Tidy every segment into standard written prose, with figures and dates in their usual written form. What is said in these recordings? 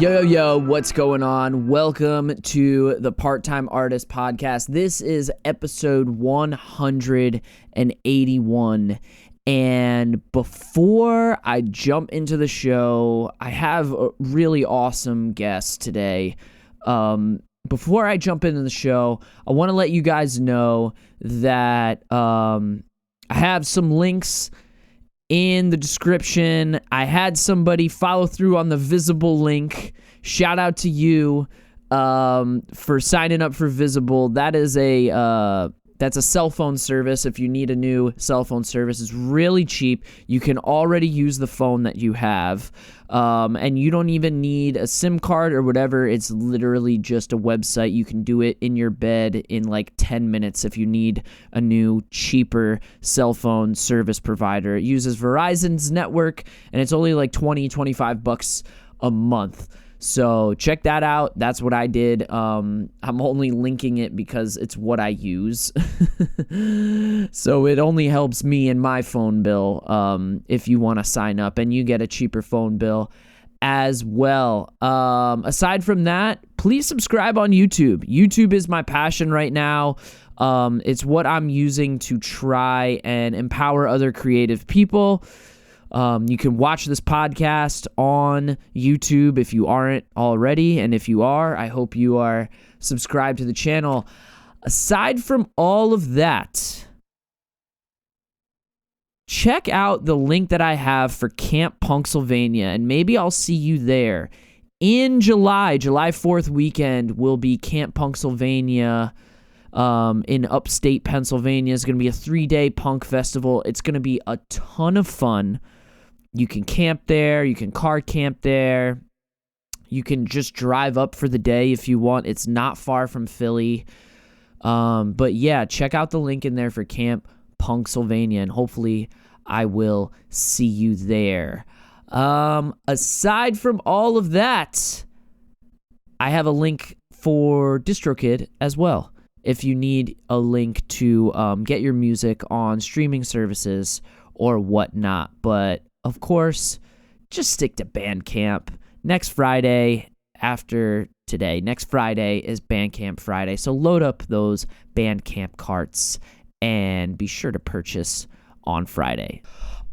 Yo, what's going on? Welcome to the Part-Time Artist Podcast. This is episode 181. And before I jump into the show, I have a really awesome guest today. Before I jump into the show, I want to let you guys know that I have some links in the description. I had somebody follow through on the Visible link. Shout out to you for signing up for Visible. That is that's a cell phone service. If you need a new cell phone service, it's really cheap. You can already use the phone that you have, and you don't even need a SIM card or whatever. It's literally just a website. You can do it in your bed in like 10 minutes if you need a new, cheaper cell phone service provider. It uses Verizon's network, and it's only like $20-$25 a month. So check that out. That's what I did. I'm only linking it because it's what I use. So it only helps me and my phone bill if you want to sign up, and you get a cheaper phone bill as well. Aside from that, please subscribe on YouTube. YouTube is my passion right now. It's what I'm using to try and empower other creative people. You can watch this podcast on YouTube if you aren't already, and if you are, I hope you are subscribed to the channel. Aside from all of that, check out the link that I have for Camp Punksylvania, and maybe I'll see you there. In July 4th weekend will be Camp Punksylvania in upstate Pennsylvania. It's going to be a 3-day punk festival. It's going to be a ton of fun. You can camp there. You can car camp there. You can just drive up for the day if you want. It's not far from Philly. But yeah, check out the link in there for Camp Punksylvania, and hopefully I will see you there. Aside from all of that, I have a link for DistroKid as well. If you need a link to get your music on streaming services or whatnot. But of course, just stick to Bandcamp. Next Friday, after today, next Friday is Bandcamp Friday. So load up those Bandcamp carts and be sure to purchase on Friday.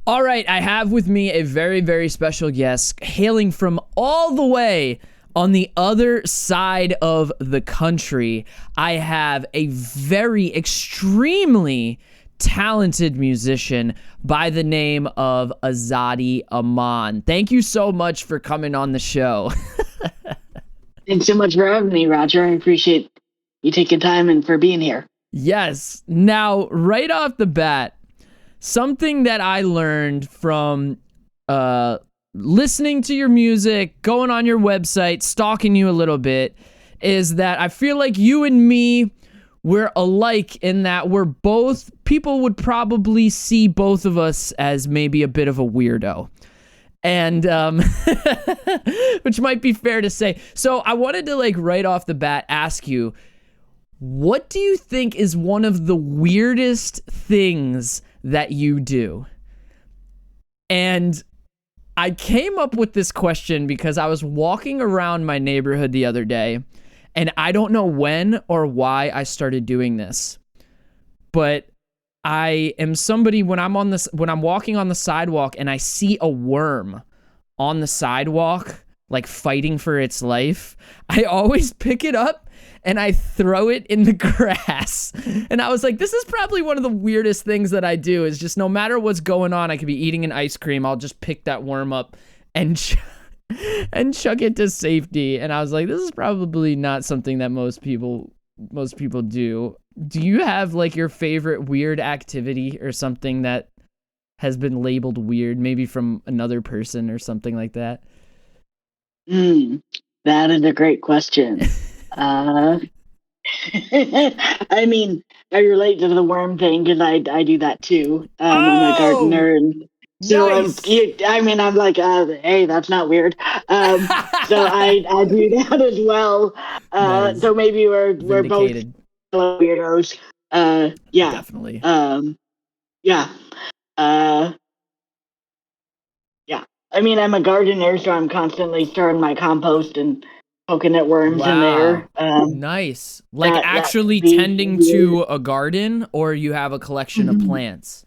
All right, I have with me a very, very special guest hailing from all the way on the other side of the country. I have a very extremely talented musician by the name of Azadi Amaan. Thank you so much for coming on the show. Thanks so much for having me, Roger. I appreciate you taking time and for being here. Yes. Now, right off the bat, something that I learned from listening to your music, going on your website, stalking you a little bit, is that I feel like you and me, we're alike in that we're both, people would probably see both of us as maybe a bit of a weirdo. And, which might be fair to say. So I wanted to right off the bat ask you, what do you think is one of the weirdest things that you do? And I came up with this question because I was walking around my neighborhood the other day, and I don't know when or why I started doing this, but I am somebody when I'm walking on the sidewalk and I see a worm on the sidewalk, fighting for its life, I always pick it up and I throw it in the grass. And I was like, this is probably one of the weirdest things that I do, is just no matter what's going on, I could be eating an ice cream, I'll just pick that worm up and chuck it to safety. And I was like, this is probably not something that most people do. Do you have your favorite weird activity or something that has been labeled weird, maybe from another person or something like that? That is a great question. I mean, I relate to the worm thing because I do that too. I'm a gardener, and so nice. I'm like, hey, that's not weird. So I do that as well. Nice. So maybe we're both weirdos. Yeah, definitely. Yeah. Yeah. I mean, I'm a gardener, so I'm constantly stirring my compost and poking at worms in there. Wow. Nice. Like That could actually be tending weird. to a garden, or you have a collection of Mhm. plants?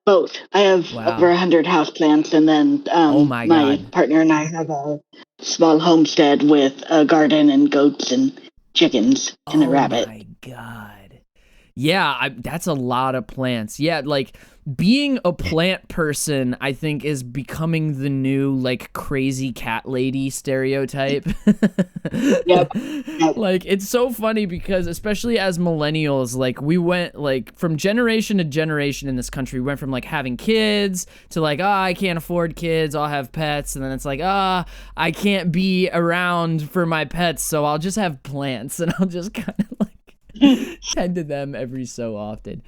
Both. I have over Wow. 100 houseplants, and then Oh my my God. partner and I have a small homestead with a garden and goats and chickens and a Oh rabbit. my God. Yeah, that's a lot of plants. Yeah, like being a plant person, I think, is becoming the new like crazy cat lady stereotype. Yep. Yep. Like it's so funny because especially as millennials, like we went like from generation to generation in this country, we went from like having kids to like, oh, I can't afford kids, I'll have pets, and then it's like, I can't be around for my pets, so I'll just have plants and I'll just kind of like tend to them every so often.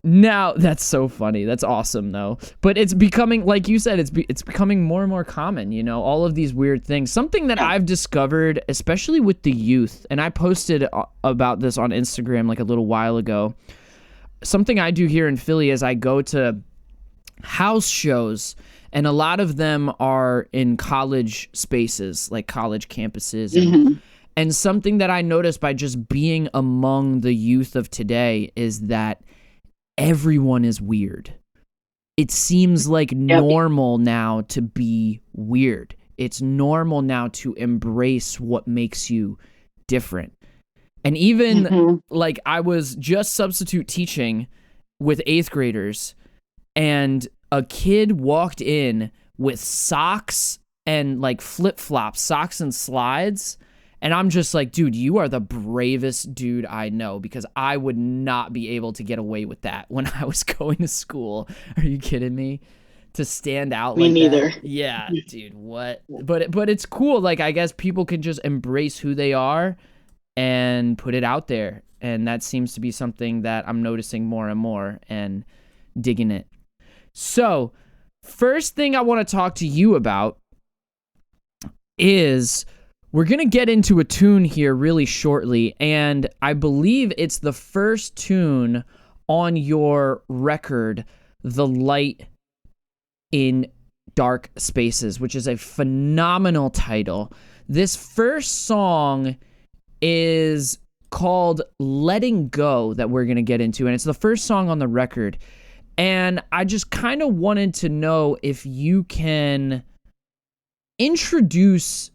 Now that's so funny. That's awesome though. But it's becoming, like you said, it's becoming more and more common, you know, all of these weird things. Something that Yeah. I've discovered, especially with the youth, and I posted about this on Instagram like a little while ago. Something I do here in Philly is I go to house shows, and a lot of them are in college spaces, like college campuses, Hmm. and something that I noticed by just being among the youth of today is that everyone is weird. It seems like Yep. normal now to be weird. It's normal now to embrace what makes you different. And even Hmm. like I was just substitute teaching with 8th graders, and a kid walked in with socks and like flip-flops, socks and slides. And I'm just like, dude, you are the bravest dude I know, because I would not be able to get away with that when I was going to school. Are you kidding me? To stand out Me like that? neither. Yeah, dude, what? But it's cool. Like I guess people can just embrace who they are and put it out there. And that seems to be something that I'm noticing more and more and digging it. So, first thing I want to talk to you about is we're going to get into a tune here really shortly, and I believe it's the first tune on your record, The Light in Dark Spaces, which is a phenomenal title. This first song is called Letting Go, that we're going to get into, and it's the first song on the record. And I just kind of wanted to know if you can introduce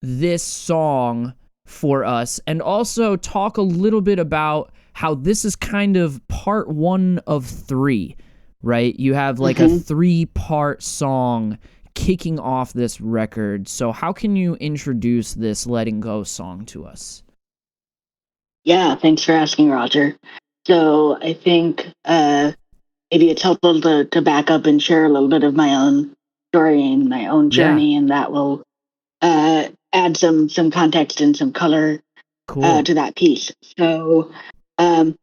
this song for us and also talk a little bit about how this is kind of part one of three, right? You have like a Hmm. 3-part song kicking off this record. So how can you introduce this Letting Go song to us? Yeah. Thanks for asking, Roger. So I think maybe it's helpful to back up and share a little bit of my own story and my own Yeah, journey, and that will add some context and some color cool. to that piece. So um,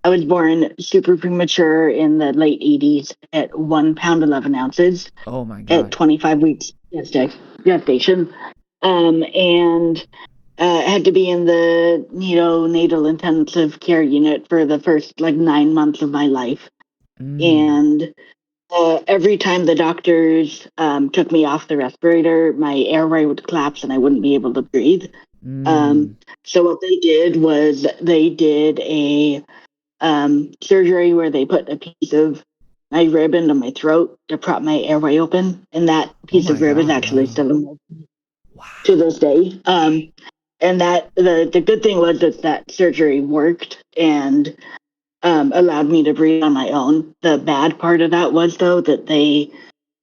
I was born super premature in the late 80s at 1 pound 11 ounces Oh my at God. 25 weeks gestation, and had to be in the neonatal intensive care unit for the first like 9 months of my life. Mm, And every time the doctors took me off the respirator, my airway would collapse and I wouldn't be able to breathe. Um, mm. so what they did was they did a surgery where they put a piece of my rib into my throat to prop my airway open, and that Oh piece my of rib is God. actually Wow. still in my, to Wow. this day. And that the good thing was that that surgery worked and allowed me to breathe on my own. The bad part of that was though that they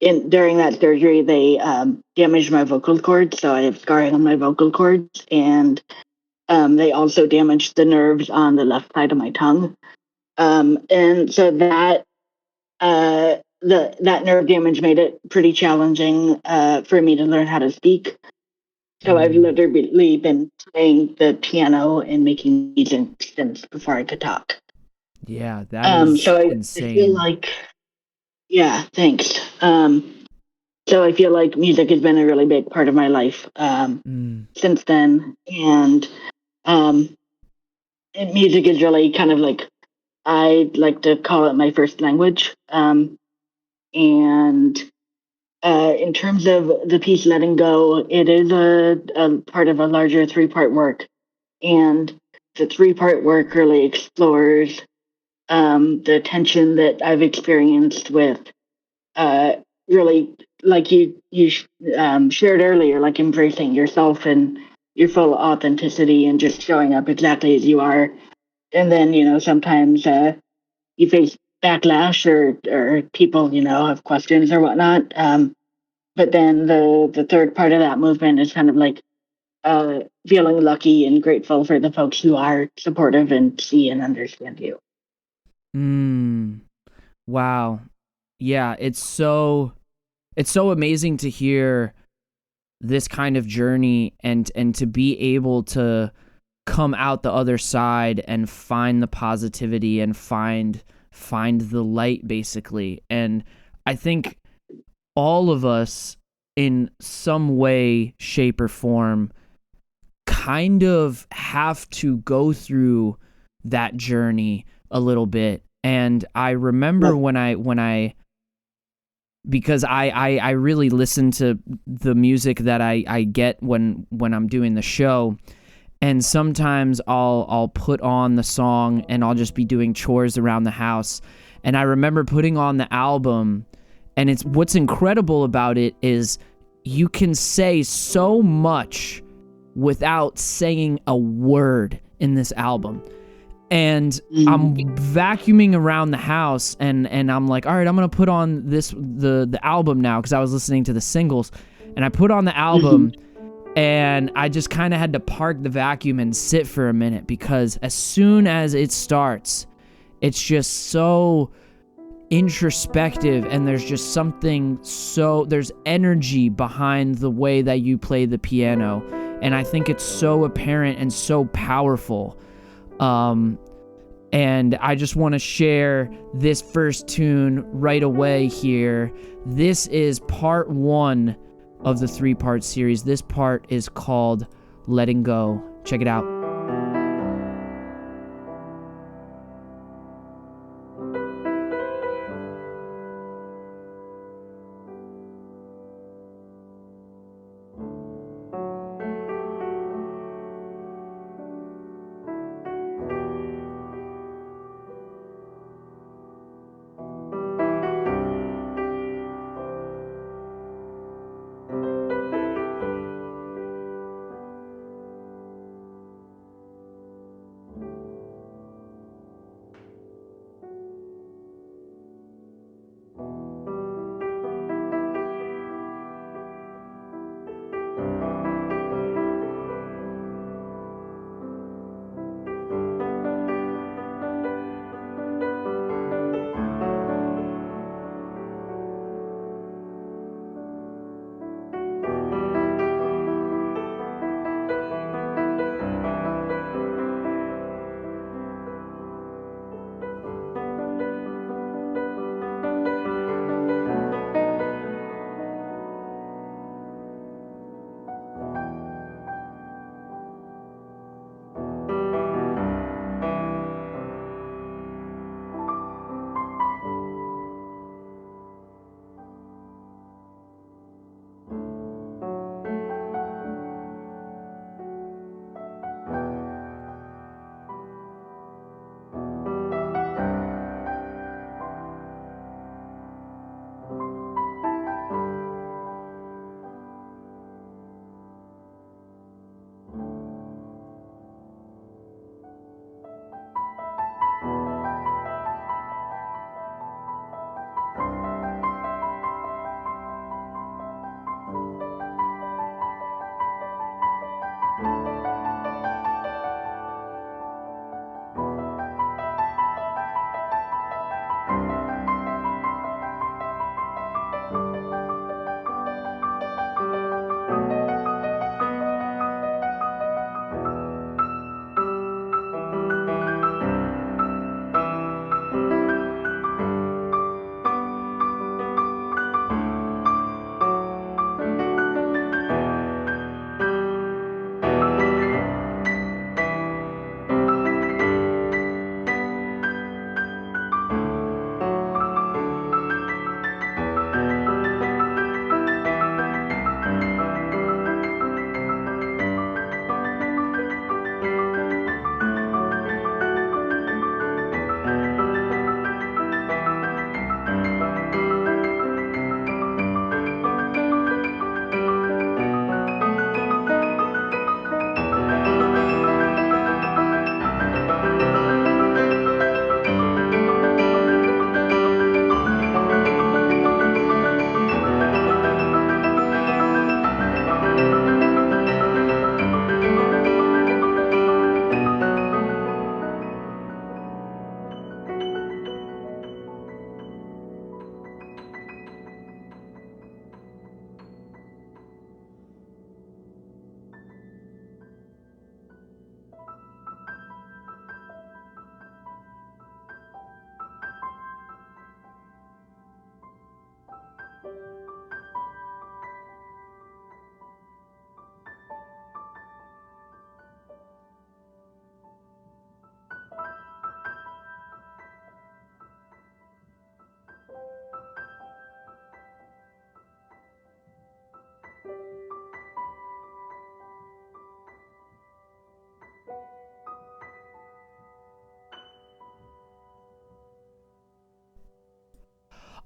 in during that surgery they damaged my vocal cords, so I have scarring on my vocal cords, and they also damaged the nerves on the left side of my tongue. And so that that nerve damage made it pretty challenging for me to learn how to speak. So I've Mm. literally been playing the piano and making music since before I could talk. Yeah, that is So I feel insane. like, yeah, thanks. So I feel like music has been a really big part of my life Mm. since then, um, and music is really kind of like I like to call it my first language. And in terms of the piece Letting Go, it is a part of a larger three-part work. And the three-part work really explores the tension that I've experienced with really, like you shared earlier, like embracing yourself and your full authenticity and just showing up exactly as you are. And then, sometimes you face backlash or people, have questions or whatnot. But then the third part of that movement is kind of like feeling lucky and grateful for the folks who are supportive and see and understand you. Wow. Yeah, it's so amazing to hear this kind of journey and to be able to come out the other side and find the positivity and find the light, basically. And I think all of us in some way, shape, or form kind of have to go through that journey a little bit. And I remember when I because I really listen to the music that I get when I'm doing the show, and sometimes I'll put on the song and I'll just be doing chores around the house, and I remember putting on the album, and it's what's incredible about it is you can say so much without saying a word in this album. And I'm vacuuming around the house, and I'm like, all right, I'm gonna put on the album now, because I was listening to the singles, and I put on the album, and I just kind of had to park the vacuum and sit for a minute, because as soon as it starts, it's just so introspective, and there's just something there's energy behind the way that you play the piano, and I think it's so apparent and so powerful. And I just want to share this first tune right away here. This is part 1 of the 3-part series. This part is called Letting Go. Check it out.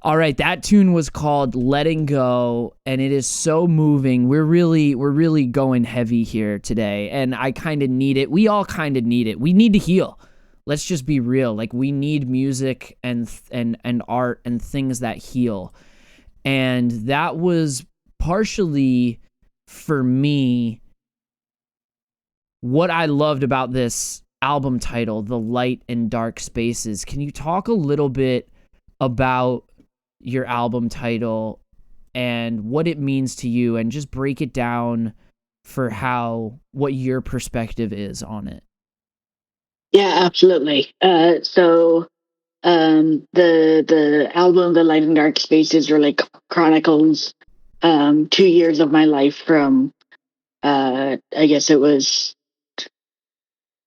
All right, that tune was called Letting Go, and it is so moving. We're really going heavy here today, and I kind of need it. We all kind of need it. We need to heal. Let's just be real. Like, we need music and art and things that heal. And that was partially, for me, what I loved about this album title, The Light and Dark Spaces. Can you talk a little bit about your album title and what it means to you, and just break it down for what your perspective is on it? Yeah, absolutely. The album, The Light and Dark Spaces, really chronicles 2 years of my life from I guess it was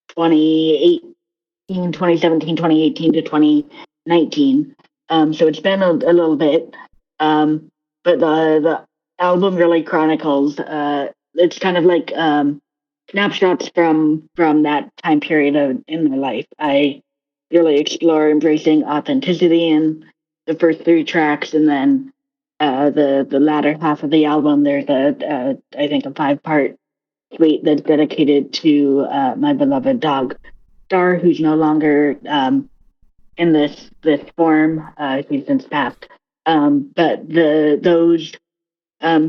2018, 2017, 2018 to 2019. So it's been a little bit. But the album really chronicles. It's kind of like snapshots from that time period in my life. I really explore embracing authenticity in the first three tracks, and then the latter half of the album. There's I think a 5-part suite that's dedicated to my beloved dog Star, who's no longer in this form. He's since passed. But those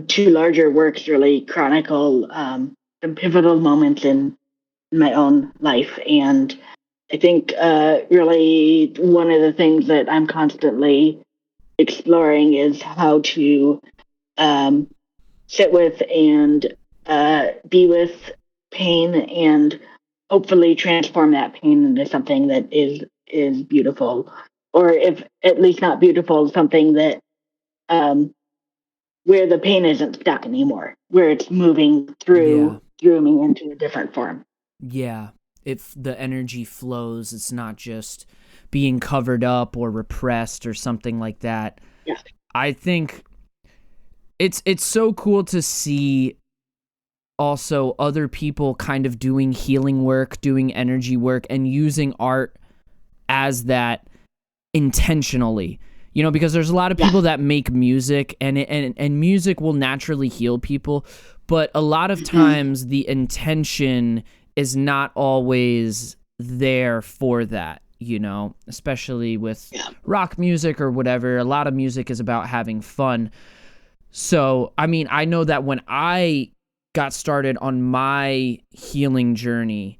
two larger works really chronicle some pivotal moments in my own life, and I think really one of the things that I'm constantly exploring is how to um, sit with and be with pain, and hopefully transform that pain into something that is beautiful, or if at least not beautiful, something that where the pain isn't stuck anymore, where it's moving Yeah. through me into a different form. Yeah. If the energy flows, it's not just being covered up or repressed or something like that. Yeah. I think it's so cool to see also other people kind of doing healing work, doing energy work, and using art as that intentionally. You know, because there's a lot of people that make music, and music will naturally heal people, but a lot of times the intention is not always there for that, you know, especially with rock music or whatever. A lot of music is about having fun. So, I mean, I know that when I got started on my healing journey,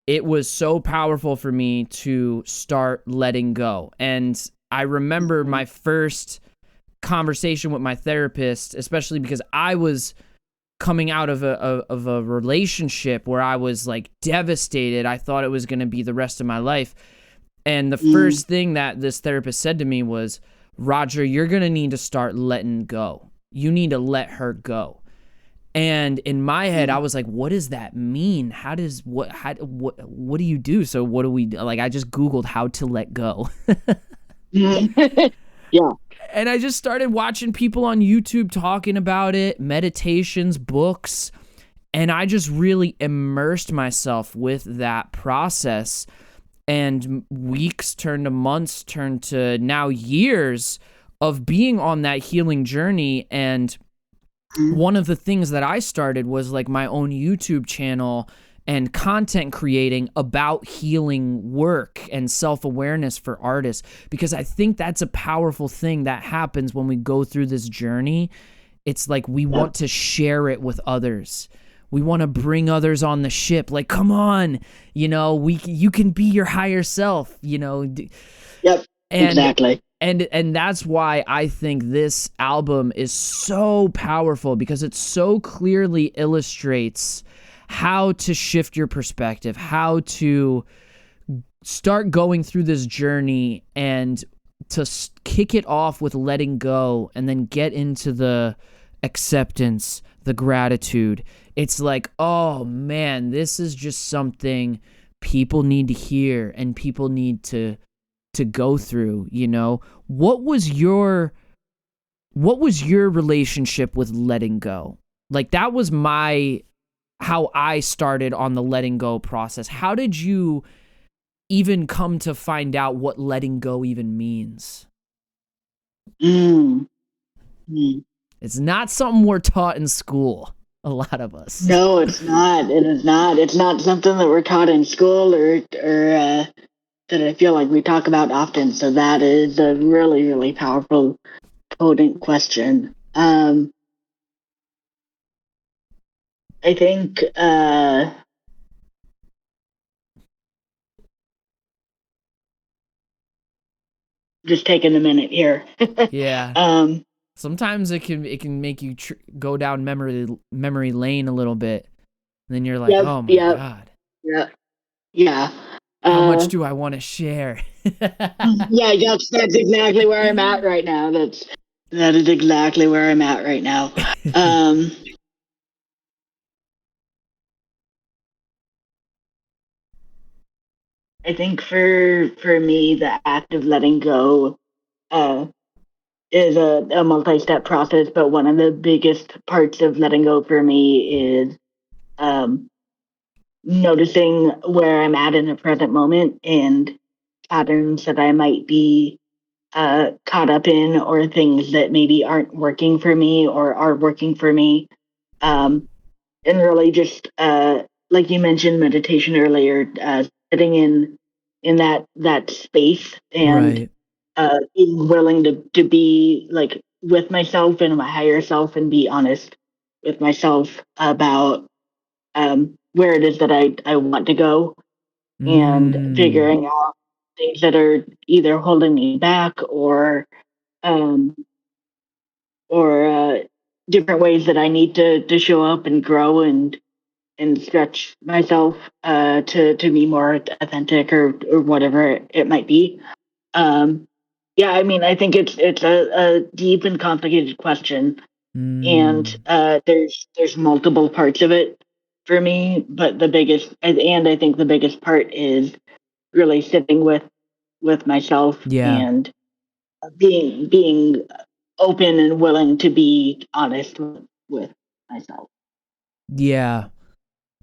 it was so powerful for me to start letting go. And I remember my first conversation with my therapist, especially because I was coming out of a relationship where I was like devastated. I thought it was going to be the rest of my life. And the first thing that this therapist said to me was, Roger, you're going to need to start letting go. You need to let her go. And in my head, I was like, what does that mean? What do you do? So what do we do? Like, I just Googled how to let go. Yeah. And I just started watching people on YouTube talking about it, meditations, books, and I just really immersed myself with that process. And weeks turned to months, turned to now years of being on that healing journey. And one of the things that I started was like my own YouTube channel and content creating about healing work and self-awareness for artists, because I think that's a powerful thing that happens when we go through this journey. It's like we want to share it with others. We want to bring others on the ship. Like, come on, you know, you can be your higher self, you know. Yep. Exactly. And that's why I think this album is so powerful, because it so clearly illustrates how to shift your perspective, how to start going through this journey, and to kick it off with letting go and then get into the acceptance, the gratitude. It's like, oh man, this is just something people need to hear and people need to go through, you know. What was your relationship with letting go? Like, that was how I started on the letting go process. How did you even come to find out what letting go even means? Mm. Mm. It's not something we're taught in school, a lot of us. No, it's not. It is not. It's not something that we're taught in school or that I feel like we talk about often. So that is a really, really powerful, potent question. I think just taking a minute here. Yeah. um, Sometimes it can make you go down memory lane a little bit. And then you're like, yep, "Oh my yep, god. yep, yeah. How much Uh, do I want to share?" yeah, that's exactly where I'm at right now. That is exactly where I'm at right now. Um, I think for me, the act of letting go uh, is a multi-step process. But one of the biggest parts of letting go for me is um, noticing where I'm at in the present moment and patterns that I might be caught up in, or things that maybe aren't working for me or are working for me. Um, and really just like you mentioned meditation earlier, sitting in that space and Right. being willing to be like with myself and my higher self and be honest with myself about where it is that I want to go, and Mm. figuring out things that are either holding me back um, or different ways that I need to show up and grow and stretch myself to be more authentic or whatever it might be. Um, yeah, I mean, I think it's a deep and complicated question, and Mm. there's multiple parts of it for me, but the biggest and I think the biggest part is really sitting with myself Yeah. and being open and willing to be honest with myself. Yeah.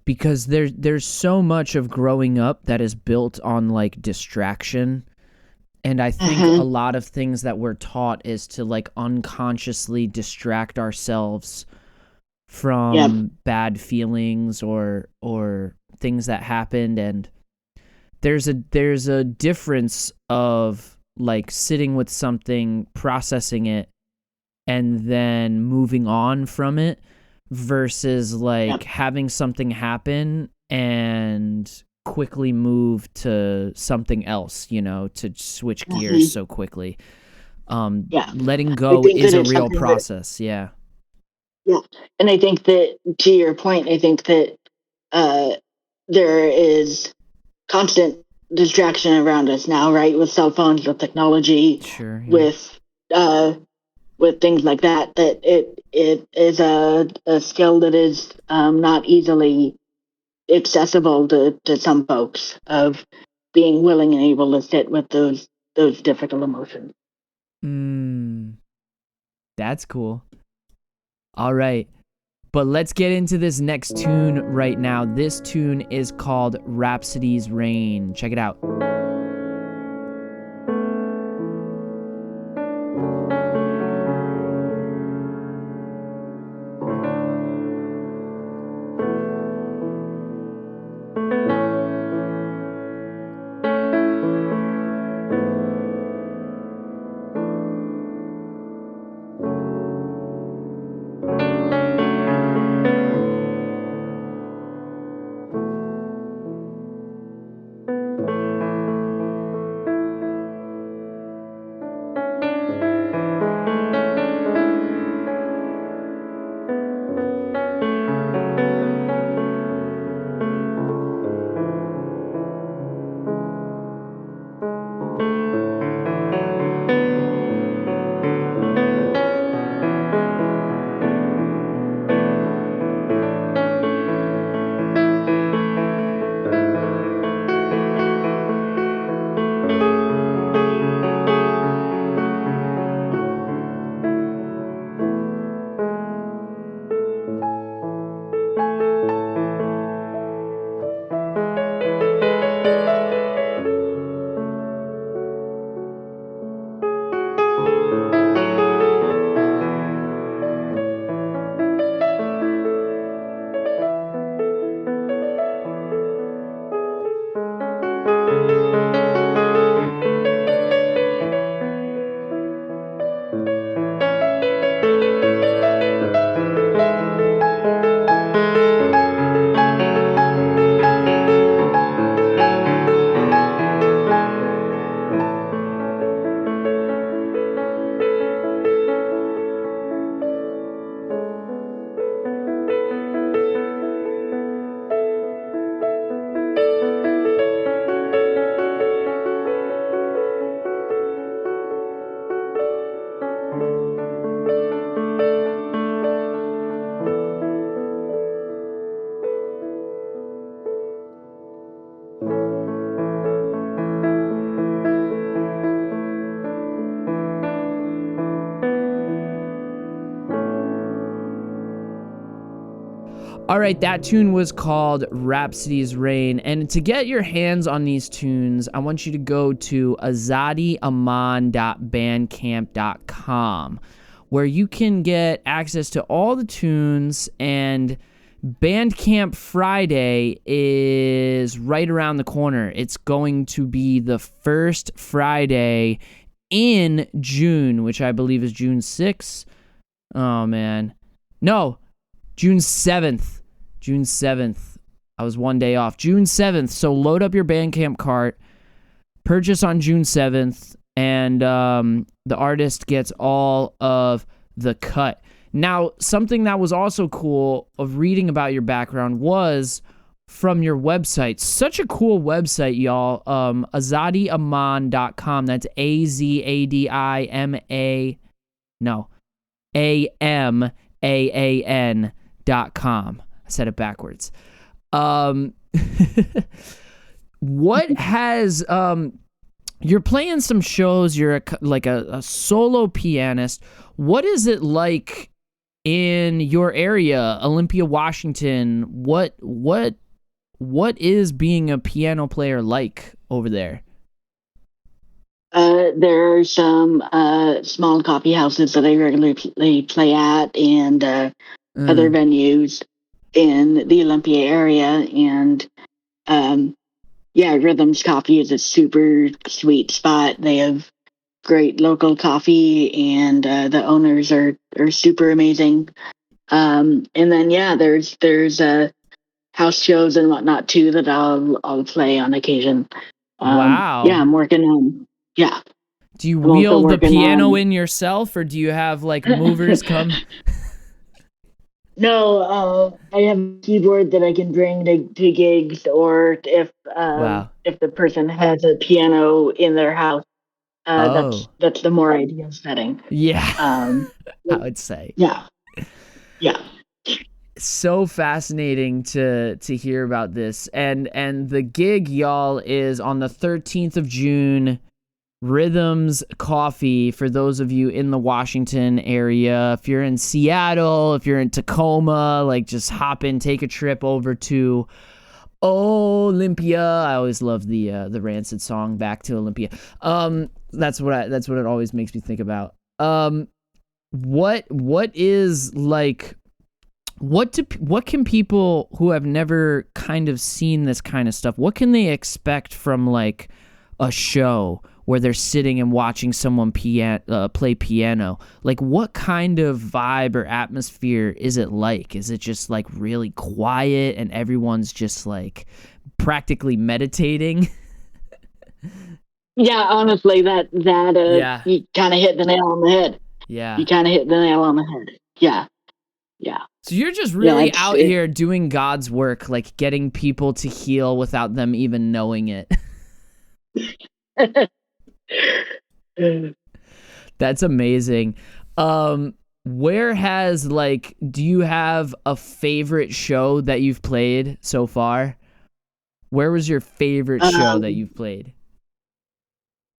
Because there's so much of growing up that is built on like distraction. And I think a Mm-hmm. lot of things that we're taught is to like unconsciously distract ourselves Yep. from bad feelings or things that happened. And there's a difference of like sitting with something, processing it, and then moving on from it versus like Yep. having something happen and quickly move to something else, to switch gears Mm-hmm. so quickly. Yeah. Letting I go think is that a it's real something that, process. Yeah. yeah. And I think that to your point, I think that uh, there is constant distraction around us now, right? With cell phones, with technology, Sure. Yeah. with uh, with things like that. That it is a skill that is not easily accessible to some folks, of being willing and able to sit with those difficult emotions. Mm, that's cool. All right. But let's get into this next tune right now. This tune is called Rhapsody's Rain. Check it out. All right, that tune was called Rhapsody's Rain. And to get your hands on these tunes, I want you to go to azadiamaan.bandcamp.com, where you can get access to all the tunes. And Bandcamp Friday is right around the corner. It's going to be the first Friday in June, which I believe is June 6th. Oh, man. No, June 7th. June 7th. I was one day off. June 7th. So load up your Bandcamp cart, purchase on June 7th, and the artist gets all of the cut. Now, something that was also cool of reading about your background was from your website. Such a cool website, y'all. AzadiAmaan.com. That's AZADIMA. No. AMAAN.com. I said it backwards. What has you're playing some shows, you're a solo pianist. What is it like in your area, Olympia, Washington? What is being a piano player like over there? There are some small coffee houses that I regularly play at, and other venues in the Olympia area. And Rhythms Coffee is a super sweet spot. They have great local coffee, and the owners are super amazing. And then there's house shows and whatnot too that I'll play on occasion. Wow. Yeah, I'm working on. Yeah. Do you wheel the piano in yourself, or do you have like movers come? No, I have a keyboard that I can bring to gigs, or if the person has a piano in their house, that's the more ideal setting. Yeah, I would say. Yeah. So fascinating to hear about this, and the gig, y'all, is on the 13th of June. Rhythms Coffee, for those of you in the Washington area. If you're in Seattle, if you're in Tacoma, like just hop in, take a trip over to Olympia. I always love the Rancid song Back to Olympia. That's what it always makes me think about. What is like, what can people who have never kind of seen this kind of stuff, what can they expect from like a show where they're sitting and watching someone play piano? Like, what kind of vibe or atmosphere is it like? Is it just like really quiet and everyone's just like practically meditating? Yeah, honestly, that you kind of hit the nail on the head. Yeah, you kind of hit the nail on the head. Yeah. So you're just really out here doing God's work, like getting people to heal without them even knowing it. That's amazing. Where has, like, do you have a favorite show that you've played so far? Where was your favorite show that you've played?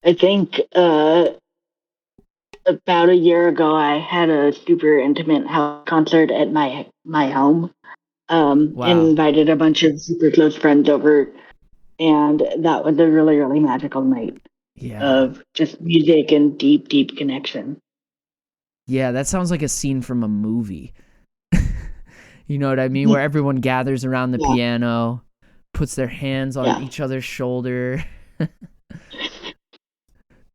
I think about a year ago, I had a super intimate house concert at my home. And invited a bunch of super close friends over, and that was a really, really magical night. Of just music and deep, deep connection. Yeah, that sounds like a scene from a movie. You know what I mean? Where everyone gathers around the piano, puts their hands on each other's shoulder.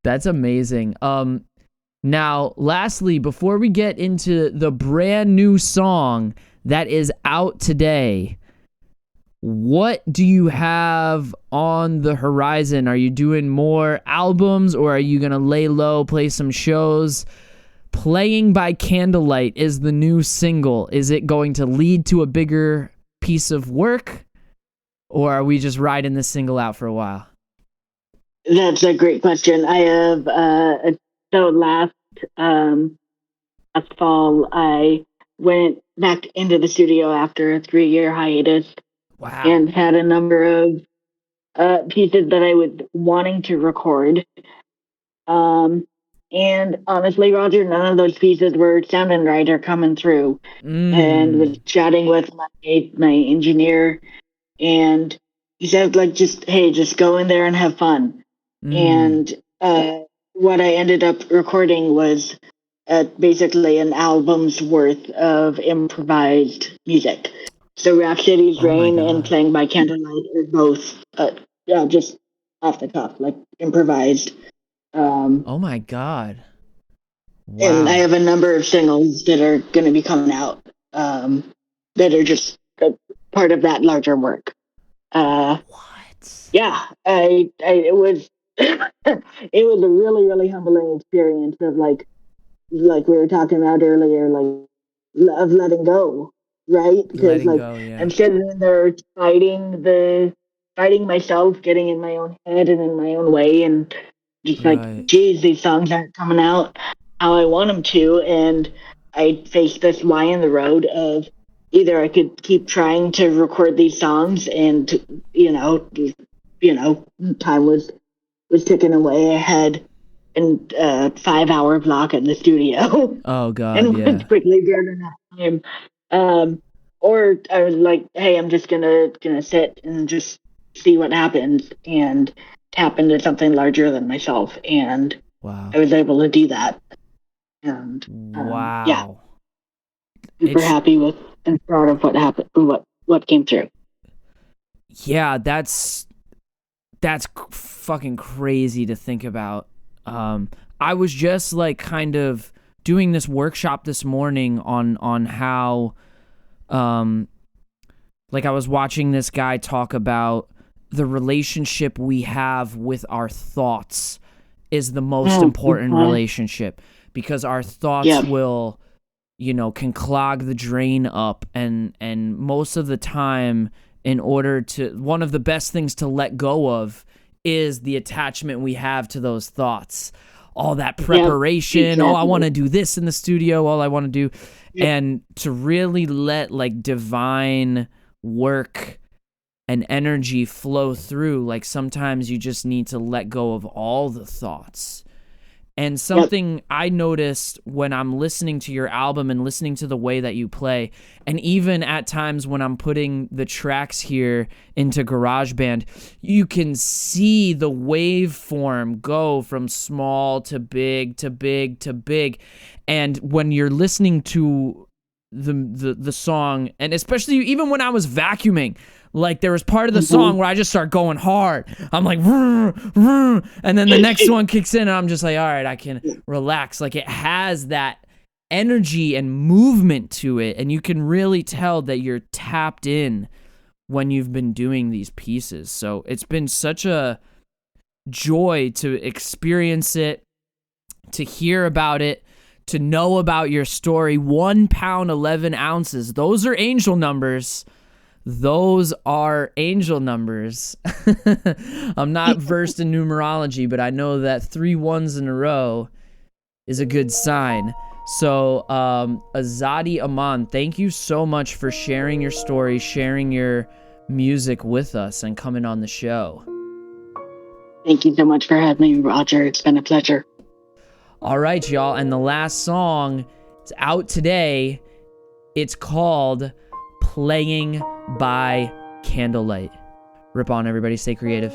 That's amazing. Now, lastly, before we get into the brand new song that is out today, what do you have on the horizon? Are you doing more albums, or are you going to lay low, play some shows? Playing by Candlelight is the new single. Is it going to lead to a bigger piece of work, or are we just riding this single out for a while? That's a great question. I have, so last fall, I went back into the studio after a 3-year hiatus. Wow. And had a number of pieces that I was wanting to record. And And honestly, Roger, none of those pieces were sounding right or coming through. And was chatting with my engineer, and he said, like, just go in there and have fun. And what I ended up recording was basically an album's worth of improvised music. So Rhapsody's Oh my Rain and God. Playing by Candlelight are both just off the cuff, like improvised. Oh my God. And I Wow. have a number of singles that are going to be coming out that are just part of that larger work. What? Yeah, it was it was a really really humbling experience of like we were talking about earlier, like of letting go, right? Because Letting like go, yeah. I'm sitting there fighting myself, getting in my own head and in my own way, and just like, Right. geez, these songs aren't coming out how I want them to, and I faced this Y in the road of either I could keep trying to record these songs, and you know, time was ticking away. I had a 5 hour block in the studio Oh God, and was yeah. quickly running out of time. Or I was like, hey, I'm just gonna sit and just see what happens and tap into something larger than myself. And I Wow. was able to do that. And yeah, Wow. super It's happy with and proud of what happened, what came through. yeah, that's fucking crazy to think about. I was just like kind of doing this workshop this morning on how like I was watching this guy talk about the relationship we have with our thoughts is the most important relationship, because our thoughts Yeah. will, can clog the drain up, and most of the time, in order to, one of the best things to let go of is the attachment we have to those thoughts. All that preparation, Exactly. I want to do this in the studio, all I want to do, Yep. and to really let like divine work and energy flow through. Like sometimes you just need to let go of all the thoughts. And something I noticed when I'm listening to your album and listening to the way that you play, and even at times when I'm putting the tracks here into GarageBand, you can see the waveform go from small to big to big to big. And when you're listening to the song, and especially even when I was vacuuming, like there was part of the song where I just start going hard. I'm like, vroom, vroom, and then the next one kicks in and I'm just like, all right, I can relax. Like it has that energy and movement to it, and you can really tell that you're tapped in when you've been doing these pieces. So it's been such a joy to experience it, to hear about it, to know about your story. 1 pound, 11 ounces. Those are angel numbers. Those are angel numbers. I'm not versed in numerology, but I know that 3 ones in a row is a good sign. So, Azadi Amaan, thank you so much for sharing your story, sharing your music with us, and coming on the show. Thank you so much for having me, Roger. It's been a pleasure. All right, y'all. And the last song is out today. It's called Playing by Candlelight. Rip on, everybody. Stay creative.